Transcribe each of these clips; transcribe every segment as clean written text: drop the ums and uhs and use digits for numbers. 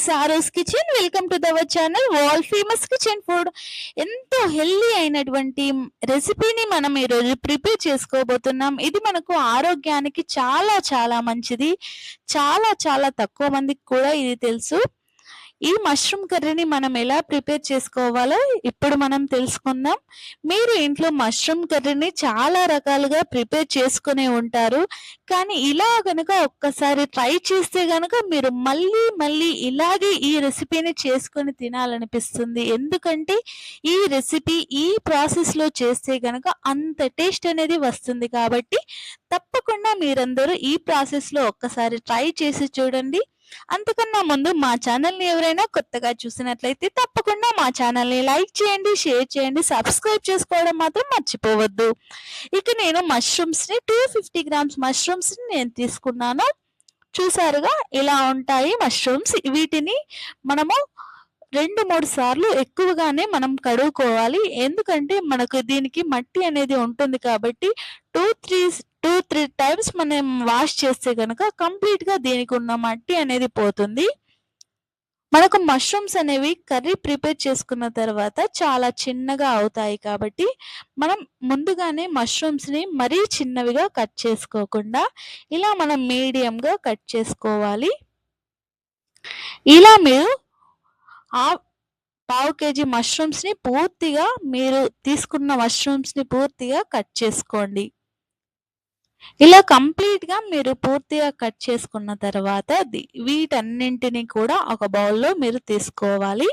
Sorrows kitchen. Welcome to our channel world famous kitchen food. ఎంతో healthy అయినటువంటి రెసిపీని మనం ఈరోజు ప్రిపేర్ చేసుకోబోతున్నాం. ఇది మనకు ఆరోగ్యానికి చాలా చాలా మంచిది. చాలా చాలా తక్కువ మందికి కూడా ఇది తెలుసు. ఈ మష్రూమ్ కర్రీని మనం ఎలా ప్రిపేర్ చేసుకోవాలో ఇప్పుడు మనం తెలుసుకుందాం. మీరు ఇంట్లో మష్రూమ్ కర్రీని చాలా రకాలుగా ప్రిపేర్ చేసుకునే ఉంటారు. కానీ ఇలా గనుక ఒక్కసారి ట్రై చేస్తే గనుక మీరు మళ్ళీ మళ్ళీ ఇలాగే ఈ రెసిపీని చేసుకొని తినాలనిపిస్తుంది. ఎందుకంటే ఈ రెసిపీ ఈ ప్రాసెస్‌లో చేస్తే గనక అంత టేస్ట్ అనేది వస్తుంది కాబట్టి తప్పకుండా మీరందరూ ఈ ప్రాసెస్‌లో ఒక్కసారి ట్రై చేసి చూడండి. అంతకన్నా ముందు మా ఛానల్‌ని ఎవరైనా కొత్తగా చూసినట్లయితే తప్పకుండా మా ఛానల్‌ని లైక్ చేయండి, షేర్ చేయండి, సబ్స్క్రైబ్ చేసుకోవడం మాత్రం మర్చిపోవద్దు. ఇక నేను మష్రూమ్స్‌ని 250 గ్రామ్స్ మష్రూమ్స్‌ని నేను తీసుకున్నాను. చూసారుగా ఇలా ఉంటాయి మష్రూమ్స్. వీటిని మనము 2, 3 సార్లు ఎక్కువగానే మనం కడుక్కోవాలి. ఎందుకంటే మనకు దీనికి మట్టి అనేది ఉంటుంది కాబట్టి 2, 3 టైమ్స్ మనం వాష్ చేస్తే గనక కంప్లీట్‌గా దీనికి ఉన్న మట్టి అనేది పోతుంది. మనకు మష్రూమ్స్ అనేవి కర్రీ ప్రిపేర్ చేసుకున్న తర్వాత చాలా చిన్నగా అవుతాయి కాబట్టి మనం ముందుగానే మష్రూమ్స్‌ని మరీ చిన్నవిగా కట్ చేసుకోకుండా ఇలా మనం మీడియంగా కట్ చేసుకోవాలి. ఇలా మీరు పావు కేజీ మష్రూమ్స్‌ని పూర్తిగా మీరు తీసుకున్న మష్రూమ్స్‌ని పూర్తిగా కట్ చేసుకోండి. ఇలా కంప్లీట్‌గా మీరు పూర్తిగా కట్ చేసుకున్న తర్వాత వీటన్నింటిని కూడా ఒక బౌల్‌లో మీరు తీసుకోవాలి.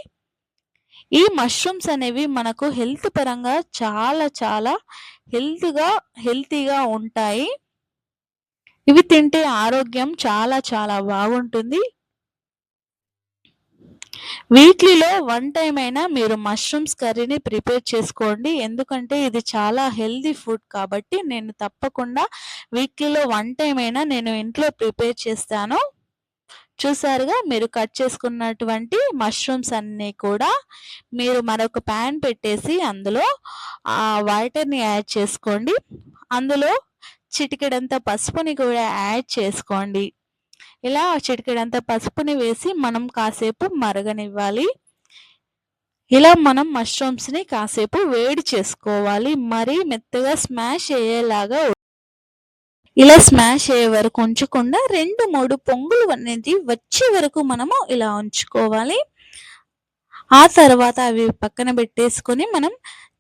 ఈ మష్రూమ్స్ అనేవి మనకు హెల్త్ పరంగా చాలా చాలా హెల్తీగా ఉంటాయి. ఇవి తింటే ఆరోగ్యం చాలా చాలా బాగుంటుంది. వీక్లీలో 1 టైమ్ అయినా మీరు మష్రూమ్స్ కర్రీని ప్రిపేర్ చేసుకోండి. ఎందుకంటే ఇది చాలా హెల్తీ ఫుడ్ కాబట్టి నేను తప్పకుండా వీక్లీలో 1 టైమ్ అయినా నేను ఇంట్లో ప్రిపేర్ చేస్తాను. చూసారుగా మీరు కట్ చేసుకున్నటువంటి మష్రూమ్స్ అన్నీ కూడా మీరు మరొక ప్యాన్ పెట్టేసి అందులో వాటర్‌ని యాడ్ చేసుకోండి. అందులో చిటికెడంత పసుపుని కూడా యాడ్ చేసుకోండి. ఇలా చిటికెడంత పసుపుని వేసి మనం కాసేపు మరగనివ్వాలి. ఇలా మనం మష్రూమ్స్‌ని కాసేపు వేడి చేసుకోవాలి. మరీ మెత్తగా స్మాష్ అయ్యేలాగా ఇలా స్మాష్ అయ్యే వరకు ఉంచకుండా 2, 3 పొంగులు అనేది వచ్చే వరకు మనము ఇలా ఉంచుకోవాలి. ఆ తర్వాత అవి పక్కన పెట్టేసుకొని మనం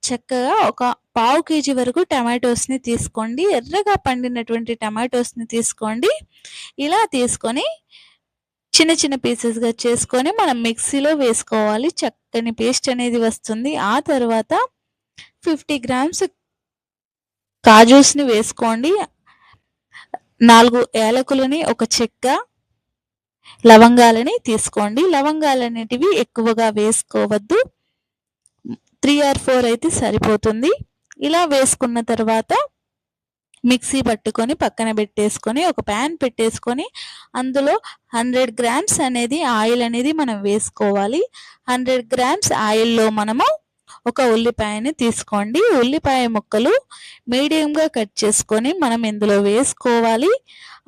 చక్కగా ఒక పావు కేజీ వరకు టమాటోస్‌ని తీసుకోండి. ఎర్రగా పండినటువంటి టమాటోస్‌ని తీసుకోండి. ఇలా తీసుకొని చిన్న చిన్న పీసెస్‌గా చేసుకొని మనం మిక్సీలో వేసుకోవాలి. చక్కని పేస్ట్ అనేది వస్తుంది. ఆ తర్వాత 50 గ్రామ్స్ కాజూస్‌ని వేసుకోండి. 4 యాలకులని, ఒక చెక్క, లవంగాలని తీసుకోండి. లవంగాలనేటివి ఎక్కువగా వేసుకోవద్దు. 3 ఆర్ 4 అయితే సరిపోతుంది. ఇలా వేసుకున్న తర్వాత మిక్సీ పట్టుకొని పక్కన పెట్టేసుకొని ఒక ప్యాన్ పెట్టేసుకొని అందులో 100 గ్రామ్స్ అనేది ఆయిల్ అనేది మనం వేసుకోవాలి. 100 గ్రామ్స్ ఆయిల్‌లో మనము ఒక ఉల్లిపాయని తీసుకోండి. ఉల్లిపాయ ముక్కలు మీడియంగా కట్ చేసుకొని మనం ఇందులో వేసుకోవాలి.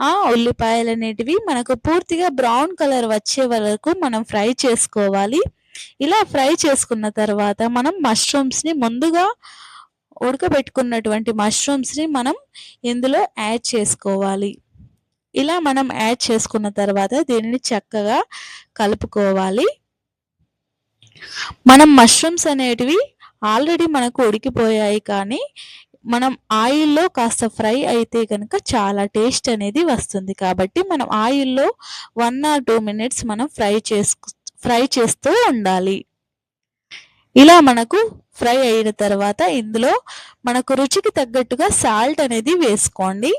ఆ ఉల్లిపాయలనేటివి మనకు పూర్తిగా బ్రౌన్ కలర్ వచ్చే వరకు మనం ఫ్రై చేసుకోవాలి. ఇలా ఫ్రై చేసుకున్న తర్వాత మనం మష్రూమ్స్‌ని ముందుగా ఉడకబెట్టుకున్నటువంటి మష్రూమ్స్‌ని మనం ఇందులో యాడ్ చేసుకోవాలి. ఇలా మనం యాడ్ చేసుకున్న తర్వాత దీనిని చక్కగా కలుపుకోవాలి. మనం మష్రూమ్స్ అనేటివి ఆల్రెడీ మనకు ఉడికిపోయాయి కానీ మనం ఆయిల్‌లో కాస్త ఫ్రై అయితే గనుక చాలా టేస్ట్ అనేది వస్తుంది. కాబట్టి మనం ఆయిల్‌లో 1 ఆర్ 2 మినిట్స్ మనం ఫ్రై చేస్తూ ఉండాలి. ఇలా మనకు ఫ్రై అయిన తర్వాత ఇందులో మనకు రుచికి తగ్గట్టుగా సాల్ట్ అనేది వేసుకోండి.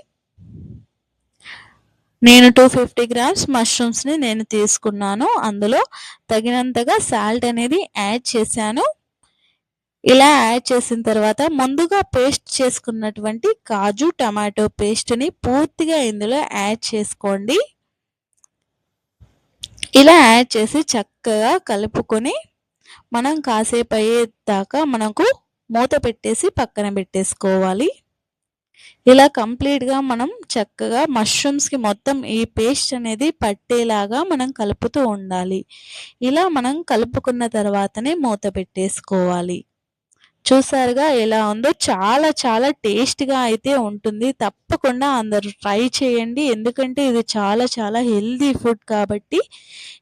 నేను 250 గ్రామ్స్ మష్రూమ్స్‌ని నేను తీసుకున్నాను. అందులో తగినంతగా సాల్ట్ అనేది యాడ్ చేశాను. ఇలా యాడ్ చేసిన తర్వాత ముందుగా పేస్ట్ చేసుకున్నటువంటి కాజు, టమాటో పేస్ట్‌ని పూర్తిగా ఇందులో యాడ్ చేసుకోండి. ఇలా యాడ్ చేసి చక్కగా కలుపుకొని మనం కాసేపు అయ్యేదాకా మనకు మూత పెట్టేసి పక్కన పెట్టేసుకోవాలి. ఇలా కంప్లీట్‌గా మనం చక్కగా మష్రూమ్స్‌కి మొత్తం ఈ పేస్ట్ అనేది పట్టేలాగా మనం కలుపుతూ ఉండాలి. ఇలా మనం కలుపుకున్న తర్వాతనే మూత పెట్టేసుకోవాలి. చూసారుగా ఎలా ఉందో? చాలా చాలా టేస్ట్‌గా అయితే ఉంటుంది. తప్పకుండా అందరూ ట్రై చేయండి. ఎందుకంటే ఇది చాలా చాలా హెల్తీ ఫుడ్ కాబట్టి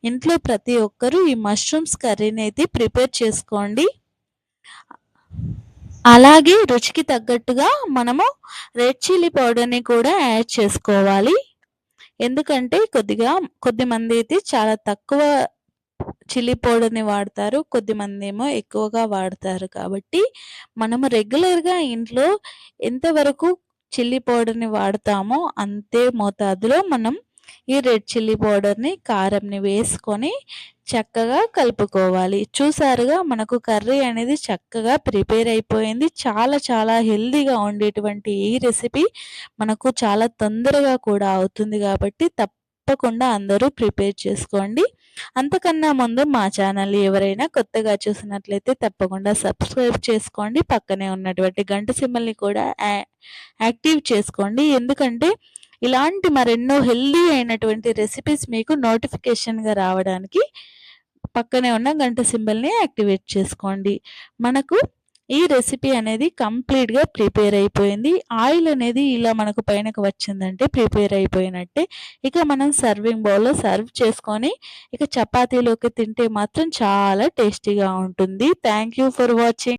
ఇంట్లో ప్రతి ఒక్కరూ ఈ మష్రూమ్స్ కర్రీనైతే ప్రిపేర్ చేసుకోండి. అలాగే రుచికి తగ్గట్టుగా మనము రెడ్ చిల్లీ పౌడర్‌ని కూడా యాడ్ చేసుకోవాలి. ఎందుకంటే కొద్దిమందైతే చాలా తక్కువ చిల్లీ పౌడర్‌ని వాడతారు. కొద్దిమందేమో ఎక్కువగా వాడతారు. కాబట్టి మనము రెగ్యులర్‌గా ఇంట్లో ఎంతవరకు చిల్లీ పౌడర్‌ని వాడతామో అంతే మోతాదులో మనం ఈ రెడ్ చిల్లీ పౌడర్‌ని, కారంని వేసుకొని చక్కగా కలుపుకోవాలి. చూసారుగా మనకు కర్రీ అనేది చక్కగా ప్రిపేర్ అయిపోయింది. చాలా చాలా హెల్తీగా ఉండేటువంటి ఈ రెసిపీ మనకు చాలా తొందరగా కూడా అవుతుంది కాబట్టి తప్పకుండా అందరూ ప్రిపేర్ చేసుకోండి. అంతకన్నా ముందు మా ఛానల్‌ని ఎవరైనా కొత్తగా చూసినట్లయితే తప్పకుండా సబ్స్క్రైబ్ చేసుకోండి. పక్కనే ఉన్నటువంటి గంట సింబల్‌ని కూడా యాక్టివ్ చేసుకోండి. ఎందుకంటే ఇలాంటి మరెన్నో హెల్తీ అయినటువంటి రెసిపీస్ మీకు నోటిఫికేషన్‌గా రావడానికి పక్కనే ఉన్న గంట సింబల్‌ని యాక్టివేట్ చేసుకోండి. మనకు ఈ రెసిపీ అనేది కంప్లీట్‌గా ప్రిపేర్ అయిపోయింది. ఆయిల్ అనేది ఇలా మనకు పైనకి వచ్చిందంటే ప్రిపేర్ అయిపోయినట్టే. ఇక మనం సర్వింగ్ బౌల్‌లో సర్వ్ చేసుకొని ఇక చపాతీలోకి తింటే మాత్రం చాలా టేస్టీగా ఉంటుంది. Thank you for watching.